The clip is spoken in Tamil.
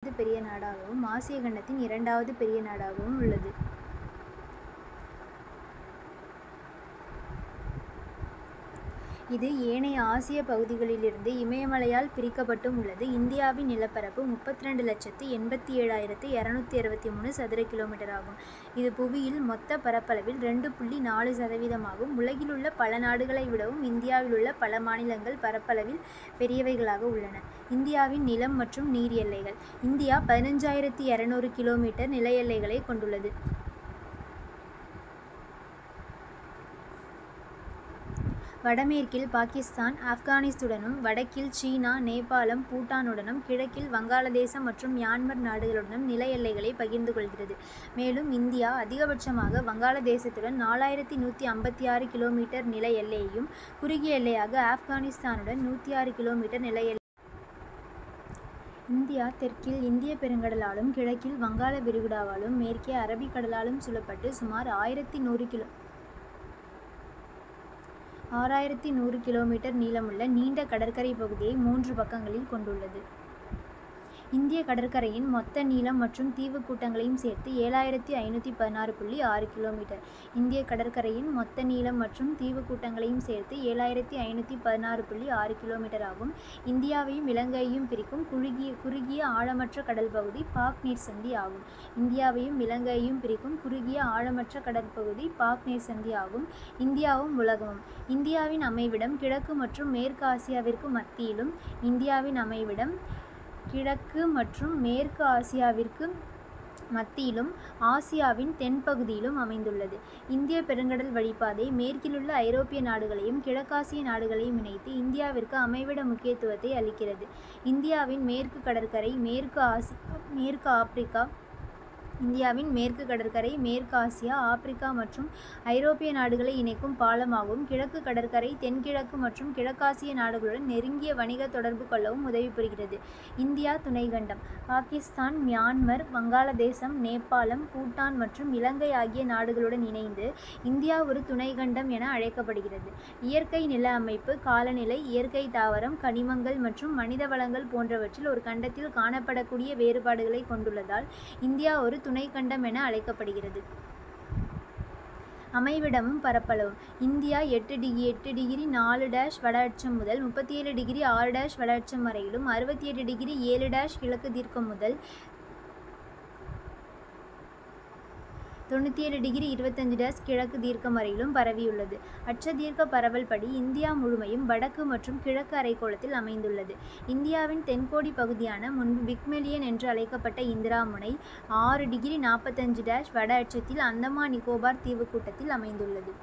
பெரிய நாடாகவும் ஆசிய கண்டத்தின் 2வது பெரிய நாடாகவும் உள்ளது. இது ஏனைய ஆசிய பகுதிகளிலிருந்து இமயமலையால் பிரிக்கப்பட்டும் உள்ளது. இந்தியாவின் நிலப்பரப்பு 32,87,263 சதுர கிலோமீட்டர் ஆகும். இது புவியில் மொத்த பரப்பளவில் 2.4% உலகிலுள்ள பல நாடுகளை விடவும் இந்தியாவிலுள்ள பல மாநிலங்கள் பரப்பளவில் பெரியவைகளாக உள்ளன. இந்தியாவின் நிலம் மற்றும் நீர் எல்லைகள். இந்தியா 15,200 கிலோமீட்டர் நில எல்லைகளை கொண்டுள்ளது. வடமேற்கில் பாகிஸ்தான், ஆப்கானிஸ்தானுடனும், வடக்கில் சீனா, நேபாளம், பூட்டானுடனும், கிழக்கில் வங்காளதேசம் மற்றும் மியான்மர் நாடுகளுடனும் நில எல்லைகளை பகிர்ந்து கொள்கிறது. மேலும் இந்தியா அதிகபட்சமாக வங்காளதேசத்துடன் 4,156 கிலோமீட்டர் நில எல்லையையும், குறுகிய எல்லையாக ஆப்கானிஸ்தானுடன் 106 கிலோமீட்டர் நில எல்லை. இந்தியா தெற்கில் இந்திய பெருங்கடலாலும், கிழக்கில் வங்காள விரிகுடாவாலும், மேற்கே அரபிக்கடலாலும் சூழப்பட்டு சுமார் 6,100 கிலோமீட்டர் நீளமுள்ள நீண்ட கடற்கரை பகுதியை 3 பக்கங்களில் கொண்டுள்ளது. இந்திய கடற்கரையின் மொத்த நீளம் மற்றும் தீவுக் கூட்டங்களையும் சேர்த்து 7,516.6 கிலோமீட்டர். இந்திய கடற்கரையின் மொத்த நீளம் மற்றும் தீவுக் கூட்டங்களையும் சேர்த்து 7,516.6 கிலோமீட்டர் ஆகும். இந்தியாவையும் இலங்கையையும் பிரிக்கும் குறுகிய ஆழமற்ற கடல் பகுதி பாக் நீர்சந்தி ஆகும். இந்தியாவையும் இலங்கையையும் பிரிக்கும் குறுகிய ஆழமற்ற கடற்பகுதி பாக் நீர்சந்தி ஆகும். இந்தியாவும் உலகமும். இந்தியாவின் அமைவிடம் கிழக்கு மற்றும் மேற்கு ஆசியாவிற்கு மத்தியிலும், இந்தியாவின் அமைவிடம் கிழக்கு மற்றும் மேற்கு ஆசியாவிற்கு மத்தியிலும், ஆசியாவின் தென்பகுதியிலும் அமைந்துள்ளது. இந்திய பெருங்கடல் வழிப்பாதை மேற்கிலுள்ள ஐரோப்பிய நாடுகளையும் கிழக்காசிய நாடுகளையும் இணைத்து இந்தியாவிற்கு அமைவிட முக்கியத்துவத்தை அளிக்கிறது. இந்தியாவின் மேற்கு கடற்கரை மேற்கு ஆப்பிரிக்கா. இந்தியாவின் மேற்கு கடற்கரை மேற்கு ஆசியா, ஆப்பிரிக்கா மற்றும் ஐரோப்பிய நாடுகளை இணைக்கும் பாலமாகவும், கிழக்கு கடற்கரை தென்கிழக்கு மற்றும் கிழக்காசிய நாடுகளுடன் நெருங்கிய வணிக தொடர்பு கொள்ளவும் உதவி புரிகிறது. இந்தியா துணைக்கண்டம். பாகிஸ்தான், மியான்மர், வங்காளதேசம், நேபாளம், பூட்டான் மற்றும் இலங்கை ஆகிய நாடுகளுடன் இணைந்து இந்தியா ஒரு துணைக்கண்டம் என அழைக்கப்படுகிறது. இயற்கை நில அமைப்பு, காலநிலை, இயற்கை தாவரம், கனிமங்கள் மற்றும் மனித வளங்கள் போன்றவற்றில் ஒரு கண்டத்தில் காணப்படக்கூடிய வேறுபாடுகளை கொண்டுள்ளதால் இந்தியா ஒரு துணைக்கண்டம் என அழைக்கப்படுகிறது. அமைவிடமும் பரப்பளவும். இந்தியா 8°4' வட அட்சம் முதல் 37°6' வட அட்சம் வரையிலும், 68°7' கிழக்கு தீர்க்கம் முதல் 97°25' கிழக்கு தீர்க்கம் வரையிலும் பரவியுள்ளது. அட்ச தீர்க்க பரவல் படி இந்தியா முழுமையும் வடக்கு மற்றும் கிழக்கு அரைக்கோளத்தில் அமைந்துள்ளது. இந்தியாவின் தென்கோடி பகுதியான முன்பு பிக்மெலியன் என்று அழைக்கப்பட்ட இந்திரா முனை 6°45' வட அட்சத்தில் அந்தமான் நிக்கோபார் தீவுக்கூட்டத்தில் அமைந்துள்ளது.